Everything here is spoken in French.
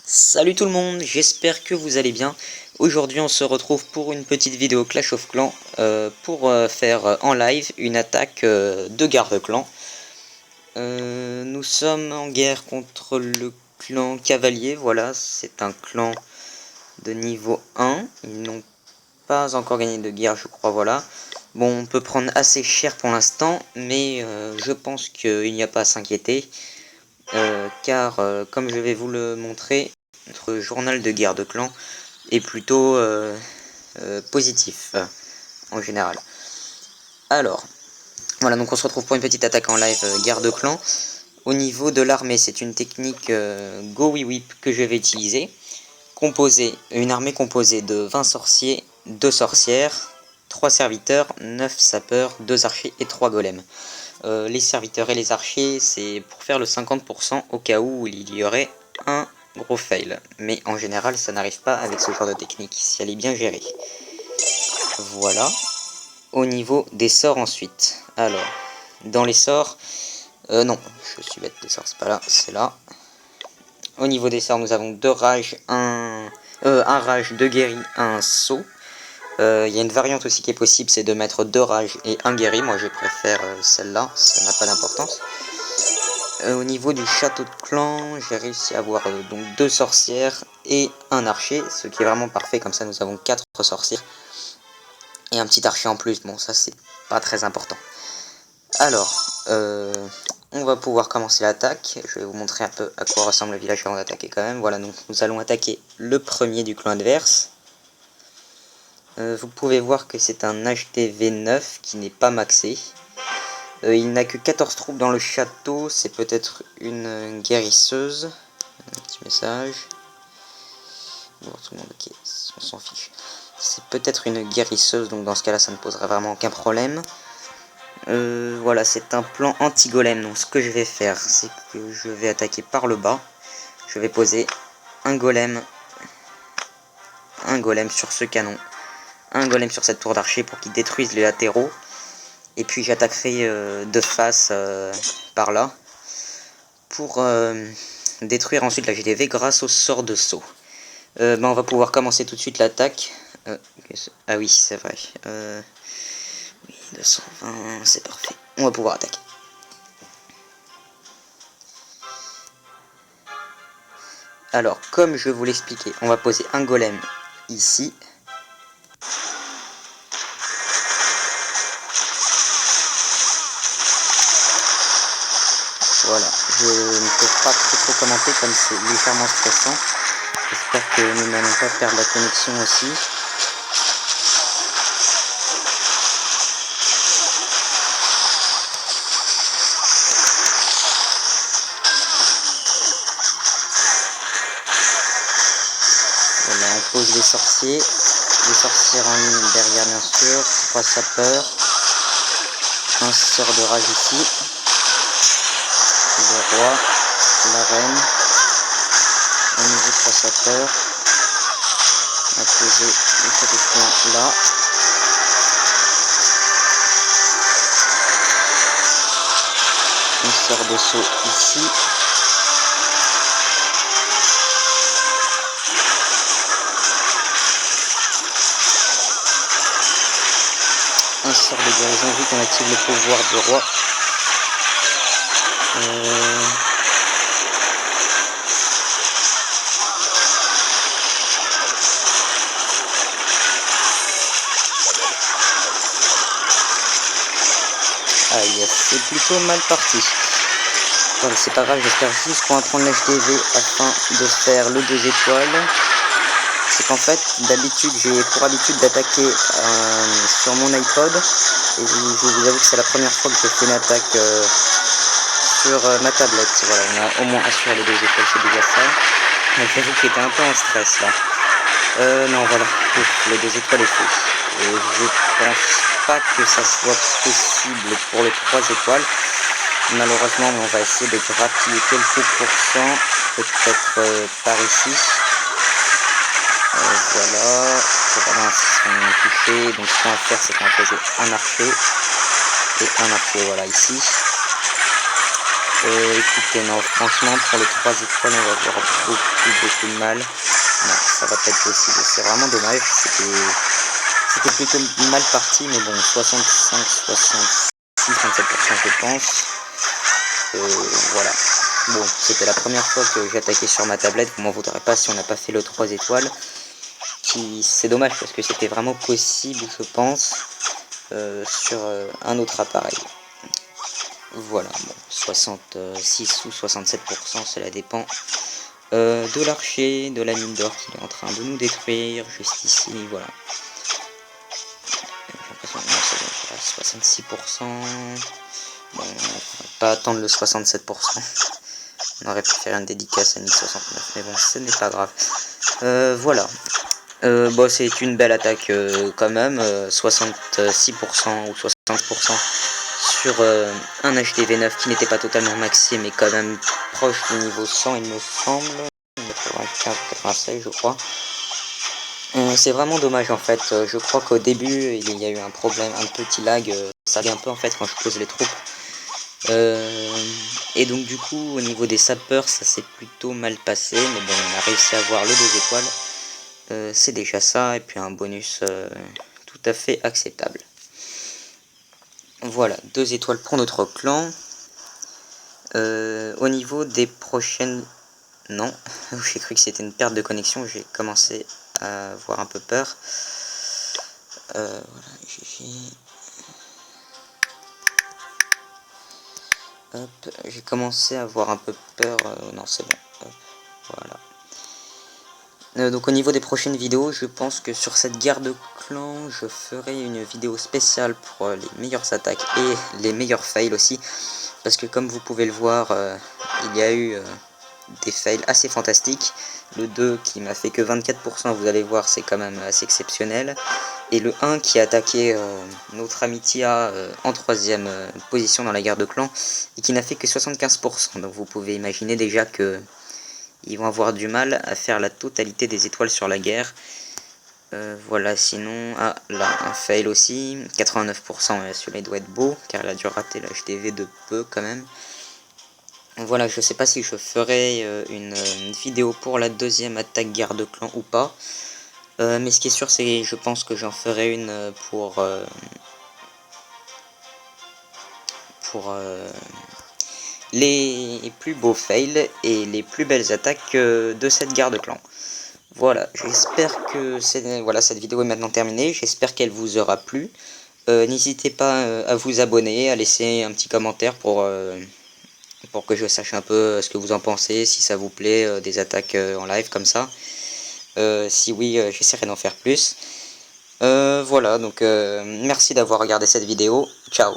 Salut tout le monde, j'espère que vous allez bien. Aujourd'hui on se retrouve pour une petite vidéo Clash of Clans pour faire en live une attaque de garde-clan. Nous sommes en guerre contre le clan Cavalier, voilà, c'est un clan de niveau 1. Ils n'ont pas encore gagné de guerre je crois, voilà. Bon, on peut prendre assez cher pour l'instant, mais je pense qu'il n'y a pas à s'inquiéter. Car comme je vais vous le montrer, notre journal de guerre de clan est plutôt positif en général. Alors, voilà, donc on se retrouve pour une petite attaque en live guerre de clan. Au niveau de l'armée, c'est une technique Go We Whip que je vais utiliser. Une armée composée de 20 sorciers, 2 sorcières, 3 serviteurs, 9 sapeurs, 2 archers et 3 golems. Les serviteurs et les archers, c'est pour faire le 50% au cas où il y aurait un gros fail. Mais en général, ça n'arrive pas avec ce genre de technique, si elle est bien gérée. Voilà. Au niveau des sorts ensuite. Alors, dans les sorts... non, je suis bête, les sorts, c'est pas là, c'est là. Au niveau des sorts, nous avons 2 rages, un rage, 2 guéris, un saut. Il y a une variante aussi qui est possible, c'est de mettre 2 rages et un guéri. Moi je préfère celle-là, ça n'a pas d'importance. Au niveau du château de clan, j'ai réussi à avoir donc 2 sorcières et un archer, ce qui est vraiment parfait, comme ça nous avons 4 sorcières. Et un petit archer en plus, bon ça c'est pas très important. Alors, on va pouvoir commencer l'attaque. Je vais vous montrer un peu à quoi ressemble le village avant d'attaquer quand même. Voilà, donc nous allons attaquer le premier du clan adverse. Vous pouvez voir que c'est un HDV 9 qui n'est pas maxé. Il n'a que 14 troupes dans le château, c'est peut-être une guérisseuse. Un petit message. Bon, tout le monde, ok, on s'en fiche. C'est peut-être une guérisseuse, donc dans ce cas-là, ça ne poserait vraiment aucun problème. Voilà, c'est un plan anti-golem, donc ce que je vais faire, c'est que je vais attaquer par le bas. Je vais poser un golem sur ce canon, un golem sur cette tour d'archer pour qu'il détruise les latéraux. Et puis j'attaquerai de face par là pour détruire ensuite la GDV grâce au sort de saut. On va pouvoir commencer tout de suite l'attaque. Ah oui, c'est vrai. Oui, 220, c'est parfait. On va pouvoir attaquer. Alors, comme je vous l'expliquais, on va poser un golem ici. Voilà, je ne peux pas trop commenter comme c'est légèrement stressant. J'espère que nous n'allons pas perdre la connexion aussi. Voilà, on pose les sorciers en ligne derrière bien sûr, 3 sapeurs, un sort de rage ici, le roi, la reine, un nouveau 3 sapeurs, on va poser le château de clan là. Un sort de saut ici. Un sort de guérison, vite on active le pouvoir du roi. Ah yes, c'est plutôt mal parti. Voilà, c'est pas grave, j'espère juste qu'on va prendre l'HDV afin de faire le 2 étoiles. C'est qu'en fait, d'habitude, j'ai pour habitude d'attaquer sur mon iPod. Et je vous avoue que c'est la première fois que je fais une attaque sur ma tablette. Voilà, on a au moins assuré les 2 étoiles, c'est déjà ça. J'avoue que j'étais un peu en stress là. Non, voilà, les 2 étoiles est fait. Et je pense pas que ça soit possible pour les 3 étoiles. Malheureusement, on va essayer de grappiller quelques pourcents, peut-être par ici. Voilà, on est touché, donc ce qu'on va faire c'est qu'on va poser un archer et un archer, voilà ici. Écoutez, non, franchement, pour le 3 étoiles, on va avoir beaucoup de mal. Non, ça va pas être possible. C'est vraiment dommage. C'était plutôt mal parti, mais bon, 65, 66, 37% je pense. Voilà. Bon, c'était la première fois que j'attaquais sur ma tablette. Vous m'en voudrez pas si on n'a pas fait le 3 étoiles. C'est dommage parce que c'était vraiment possible, je pense, sur un autre appareil. Voilà, bon, 66 ou 67%, cela dépend de l'archer, de la mine d'or qu'il est en train de nous détruire, juste ici, voilà. J'ai l'impression que 66%. Bon, on va pas attendre le 67%. On aurait pu faire une dédicace à Nick 69, mais bon, ce n'est pas grave. Voilà. Bon, c'est une belle attaque quand même, 66% ou 60% sur un HDV9 qui n'était pas totalement maxé, mais quand même proche du niveau 100, il me semble. 95 ou 96, je crois. C'est vraiment dommage en fait. Je crois qu'au début, il y a eu un problème, un petit lag. Ça vient un peu en fait quand je pose les troupes. Et donc du coup, au niveau des sapeurs, ça s'est plutôt mal passé. Mais bon, on a réussi à avoir le 2 étoiles. C'est déjà ça. Et puis un bonus tout à fait acceptable. Voilà, 2 étoiles pour notre clan. Au niveau des prochaines... Non, j'ai cru que c'était une perte de connexion, j'ai commencé à avoir un peu peur. Voilà, j'ai commencé à avoir un peu peur. Non, c'est bon. Hop, voilà. Donc au niveau des prochaines vidéos, je pense que sur cette guerre de clan, je ferai une vidéo spéciale pour les meilleures attaques et les meilleurs fails aussi. Parce que comme vous pouvez le voir, il y a eu des fails assez fantastiques. Le 2 qui m'a fait que 24%, vous allez voir, c'est quand même assez exceptionnel. Et le 1 qui a attaqué notre ami Tia en 3ème position dans la guerre de clan et qui n'a fait que 75%. Donc vous pouvez imaginer déjà que ils vont avoir du mal à faire la totalité des étoiles sur la guerre. Voilà, sinon... Ah, là, un fail aussi. 89%, celui-là doit être beau, car il a dû rater la HDV de peu quand même. Voilà, je sais pas si je ferai une vidéo pour la 2ème attaque guerre de clan ou pas. Mais ce qui est sûr, c'est que je pense que j'en ferai une pour les plus beaux fails et les plus belles attaques de cette guerre de clan. Voilà, j'espère que cette vidéo est maintenant terminée, j'espère qu'elle vous aura plu. N'hésitez pas à vous abonner, à laisser un petit commentaire pour que je sache un peu ce que vous en pensez, si ça vous plaît, des attaques en live comme ça. Si oui, j'essaierai d'en faire plus. Voilà, donc merci d'avoir regardé cette vidéo. Ciao.